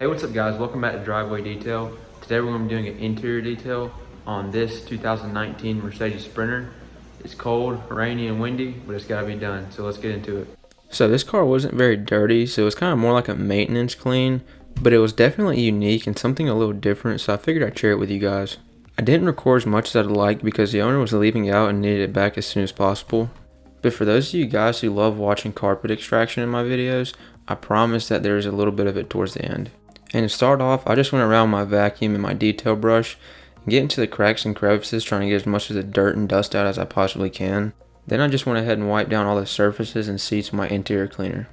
Hey, what's up guys? Welcome back to Driveway Detail. Today we're going to be doing an interior detail on this 2019 Mercedes Sprinter. It's cold, rainy, and windy, but it's got to be done, so let's get into it. So this car wasn't very dirty, so it was kind of more like a maintenance clean, but it was definitely unique and something a little different, so I figured I'd share it with you guys. I didn't record as much as I'd like because the owner was leaving out and needed it back as soon as possible. But for those of you guys who love watching carpet extraction in my videos, I promise that there is a little bit of it towards the end. And to start off, I just went around my vacuum and my detail brush and get into the cracks and crevices, trying to get as much of the dirt and dust out as I possibly can. Then I just went ahead and wiped down all the surfaces and seats with my interior cleaner.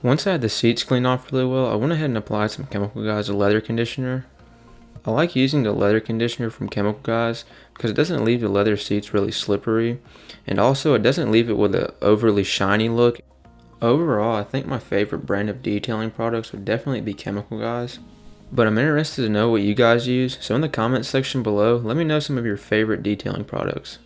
Once I had the seats cleaned off really well, I went ahead and applied some Chemical Guys leather conditioner. I like using the leather conditioner from Chemical Guys because it doesn't leave the leather seats really slippery, and also it doesn't leave it with an overly shiny look. Overall, I think my favorite brand of detailing products would definitely be Chemical Guys. But I'm interested to know what you guys use, so in the comments section below, let me know some of your favorite detailing products.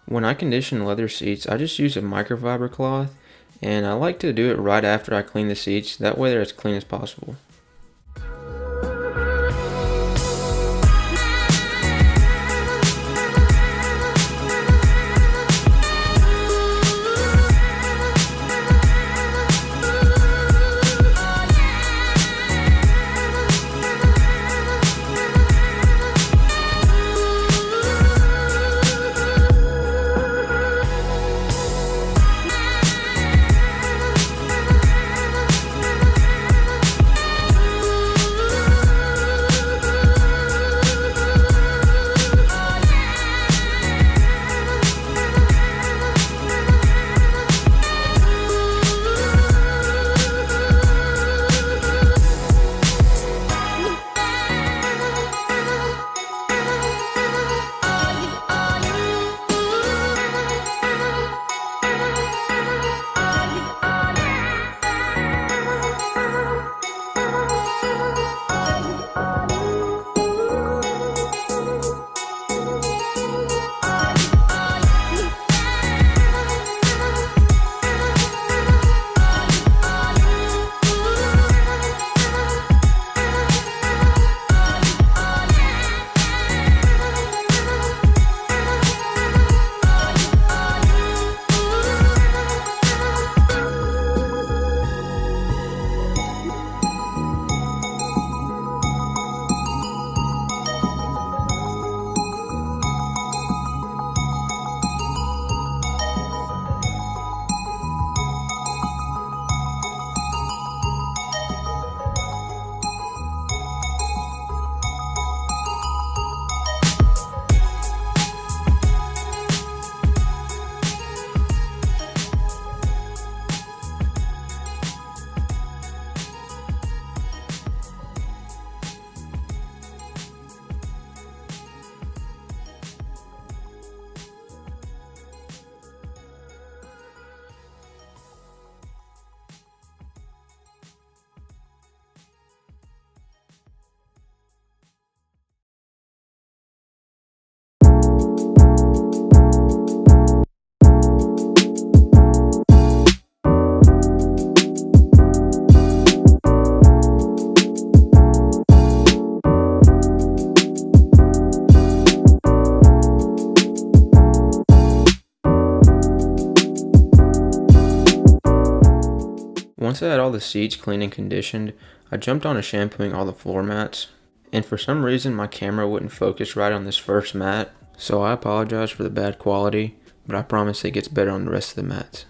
When I condition leather seats, I just use a microfiber cloth, and I like to do it right after I clean the seats, that way they're as clean as possible. Once I had all the seats cleaned and conditioned, I jumped on to shampooing all the floor mats. And for some reason my camera wouldn't focus right on this first mat, so I apologize for the bad quality, but I promise it gets better on the rest of the mats.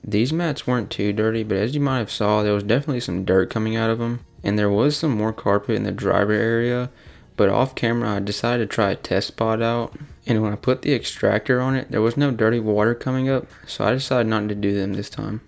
These mats weren't too dirty, but as you might have saw, there was definitely some dirt coming out of them. And there was some more carpet in the driver area, but off camera I decided to try a test spot out. And when I put the extractor on it, there was no dirty water coming up, so I decided not to do them this time.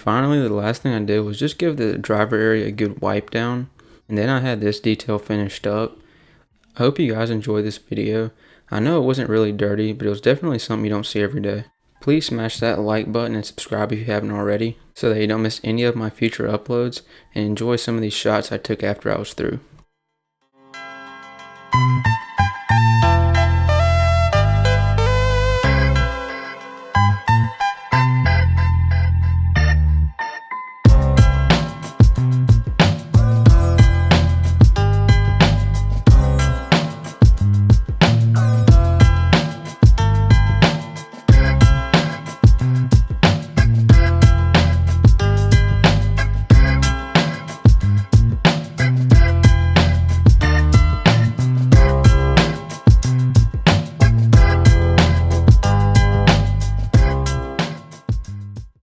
finally, the last thing I did was just give the driver area a good wipe down, and then I had this detail finished up. I hope you guys enjoyed this video. I know it wasn't really dirty, but it was definitely something you don't see every day. Please smash that like button and subscribe if you haven't already, so that you don't miss any of my future uploads, and enjoy some of these shots I took after I was through.